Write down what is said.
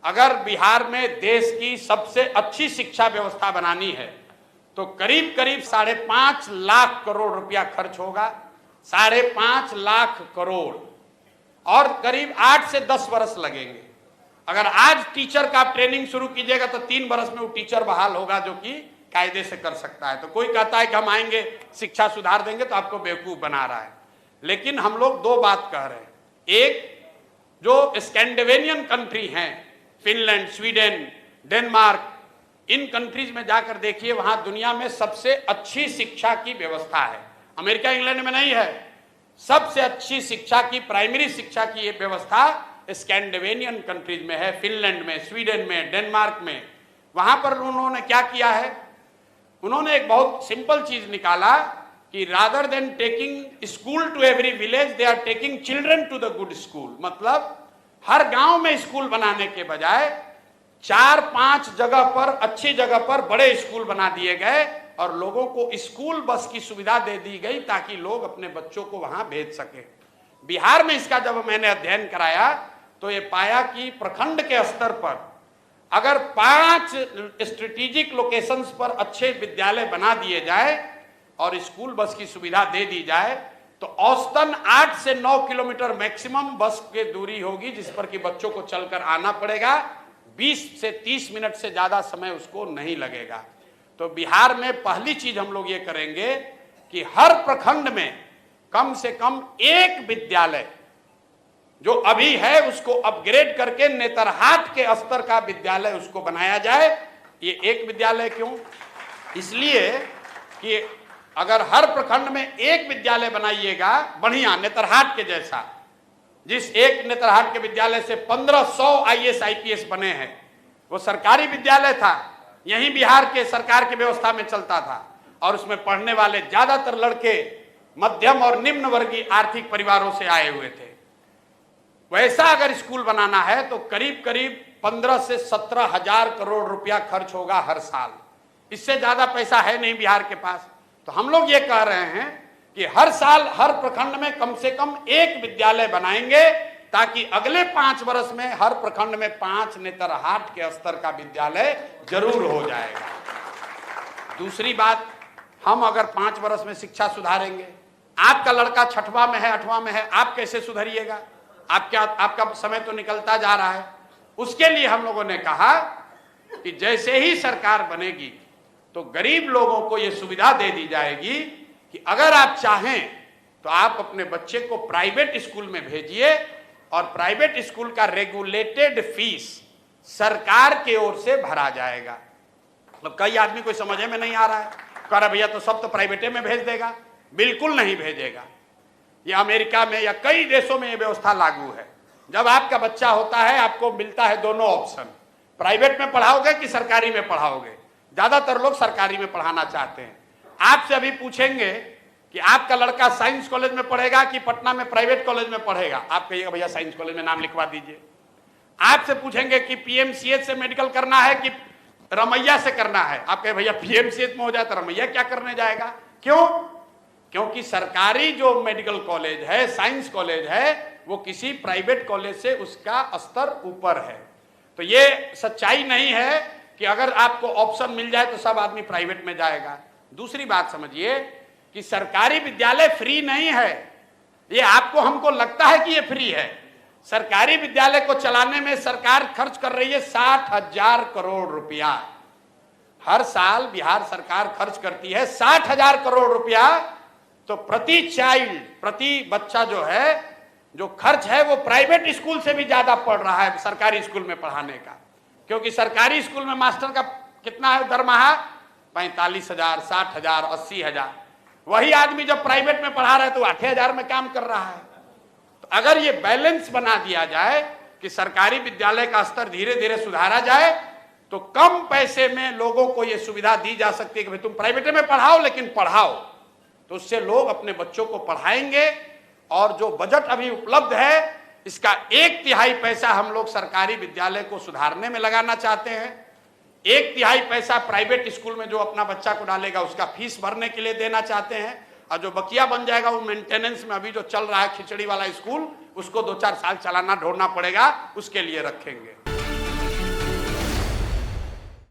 अगर बिहार में देश की सबसे अच्छी शिक्षा व्यवस्था बनानी है तो करीब करीब 5.5 लाख करोड़ रुपया खर्च होगा। 5.5 लाख करोड़ और करीब 8 से 10 वर्ष लगेंगे। अगर आज टीचर का ट्रेनिंग शुरू कीजिएगा तो 3 वर्ष में वो टीचर बहाल होगा जो कि कायदे से कर सकता है। तो कोई कहता है कि हम आएंगे शिक्षा सुधार देंगे तो आपको बेवकूफ बना रहा है। लेकिन हम लोग दो बात कह रहे हैं। एक, जो स्कैंडिनेवियन कंट्री हैं, फिनलैंड, स्वीडन, डेनमार्क, इन कंट्रीज में जाकर देखिए, वहां दुनिया में सबसे अच्छी शिक्षा की व्यवस्था है। अमेरिका इंग्लैंड में नहीं है। सबसे अच्छी शिक्षा की, प्राइमरी शिक्षा की ये व्यवस्था स्कैंडिनेवियन कंट्रीज में है, फिनलैंड में, स्वीडन में, डेनमार्क में। वहां पर उन्होंने क्या किया है, उन्होंने एक बहुत सिंपल चीज निकाला कि rather than taking school to every village, they are taking children to the good school. मतलब हर गांव में स्कूल बनाने के बजाय 4-5 जगह पर, अच्छी जगह पर बड़े स्कूल बना दिए गए और लोगों को स्कूल बस की सुविधा दे दी गई ताकि लोग अपने बच्चों को वहां भेज सके। बिहार में इसका जब मैंने अध्ययन कराया तो ये पाया कि प्रखंड के स्तर पर अगर 5 स्ट्रेटेजिक लोकेशंस पर अच्छे विद्यालय बना दिए जाए और स्कूल बस की सुविधा दे दी जाए तो औसतन 8 से 9 किलोमीटर मैक्सिमम बस की दूरी होगी जिस पर कि बच्चों को चलकर आना पड़ेगा। 20 से 30 मिनट से ज्यादा समय उसको नहीं लगेगा। तो बिहार में पहली चीज हम लोग ये करेंगे कि हर प्रखंड में कम से कम एक विद्यालय जो अभी है उसको अपग्रेड करके नेतरहाट के स्तर का विद्यालय उसको बनाया जाए। ये एक विद्यालय क्यों? इसलिए कि अगर हर प्रखंड में एक विद्यालय बनाइएगा बढ़िया नेतरहाट के जैसा, जिस एक नेतरहाट के विद्यालय से 1500 IAS IPS बने हैं, वो सरकारी विद्यालय था, यही बिहार के सरकार की व्यवस्था में चलता था और उसमें पढ़ने वाले ज्यादातर लड़के मध्यम और निम्न वर्गीय आर्थिक परिवारों से आए हुए थे। वैसा अगर स्कूल बनाना है तो करीब करीब 15 से 17 हजार करोड़ रुपया खर्च होगा हर साल। इससे ज्यादा पैसा है नहीं बिहार के पास। तो हम लोग ये कह रहे हैं कि हर साल हर प्रखंड में कम से कम एक विद्यालय बनाएंगे ताकि अगले 5 वर्ष में हर प्रखंड में 5 नेतरहाट के स्तर का विद्यालय जरूर हो जाएगा। दूसरी बात, हम अगर 5 वर्ष में शिक्षा सुधारेंगे, आपका लड़का 6वां में है, 8वां में है, आप कैसे सुधरिएगा? आपका समय तो निकलता जा रहा है। उसके लिए हम लोगों ने कहा कि जैसे ही सरकार बनेगी तो गरीब लोगों को यह सुविधा दे दी जाएगी कि अगर आप चाहें तो आप अपने बच्चे को प्राइवेट स्कूल में भेजिए और प्राइवेट स्कूल का रेगुलेटेड फीस सरकार की ओर से भरा जाएगा। मतलब कई आदमी को समझ में नहीं आ रहा है, कह रहा भैया तो सब तो प्राइवेटे में भेज देगा। बिल्कुल नहीं भेजेगा। ये अमेरिका में या कई देशों में ये व्यवस्था लागू है। जब आपका बच्चा होता है आपको मिलता है दोनों ऑप्शन, प्राइवेट में पढ़ाओगे कि सरकारी में पढ़ाओगे। ज्यादातर लोग सरकारी में पढ़ाना चाहते हैं। आपसे अभी पूछेंगे कि आपका लड़का साइंस कॉलेज में पढ़ेगा कि पटना में प्राइवेट कॉलेज में पढ़ेगा, आप कहिएगा भैया साइंस कॉलेज में नाम लिखवा दीजिए। आपसे पूछेंगे कि PMCH से मेडिकल करना है कि रमैया से करना है, आप कहे भैया PMCH में हो जाए तो रमैया क्या करने जाएगा। क्यों? क्योंकि सरकारी जो मेडिकल कॉलेज है, साइंस कॉलेज है, वो किसी प्राइवेट कॉलेज से उसका स्तर ऊपर है। तो ये सच्चाई नहीं है कि अगर आपको ऑप्शन मिल जाए तो सब आदमी प्राइवेट में जाएगा। दूसरी बात समझिए कि सरकारी विद्यालय फ्री नहीं है। ये आपको हमको लगता है कि ये फ्री है। सरकारी विद्यालय को चलाने में सरकार खर्च कर रही है 60,000 करोड़ रुपया। हर साल बिहार सरकार खर्च करती है 60,000 करोड़ रुपया। तो प्रति चाइल्ड, प्रति बच्चा जो है, जो खर्च है वो प्राइवेट स्कूल से भी ज्यादा पड़ रहा है सरकारी स्कूल में पढ़ाने का। क्योंकि सरकारी स्कूल में मास्टर का कितना है दरमाहा? 45,000, 60,000, 80,000। वही आदमी जब प्राइवेट में पढ़ा रहा है तो 8,000 में काम कर रहा है। तो अगर ये बैलेंस बना दिया जाए कि सरकारी विद्यालय का स्तर धीरे धीरे सुधारा जाए तो कम पैसे में लोगों को ये सुविधा दी जा सकती है कि भाई तुम प्राइवेट में पढ़ाओ लेकिन पढ़ाओ। तो उससे लोग अपने बच्चों को पढ़ाएंगे। और जो बजट अभी उपलब्ध है इसका 1/3 पैसा हम लोग सरकारी विद्यालय को सुधारने में लगाना चाहते हैं। 1/3 पैसा प्राइवेट स्कूल में जो अपना बच्चा को डालेगा उसका फीस भरने के लिए देना चाहते हैं। और जो बकिया बन जाएगा वो मेंटेनेंस में, अभी जो चल रहा है खिचड़ी वाला स्कूल, उसको 2-4 साल चलाना ढोना पड़ेगा, उसके लिए रखेंगे।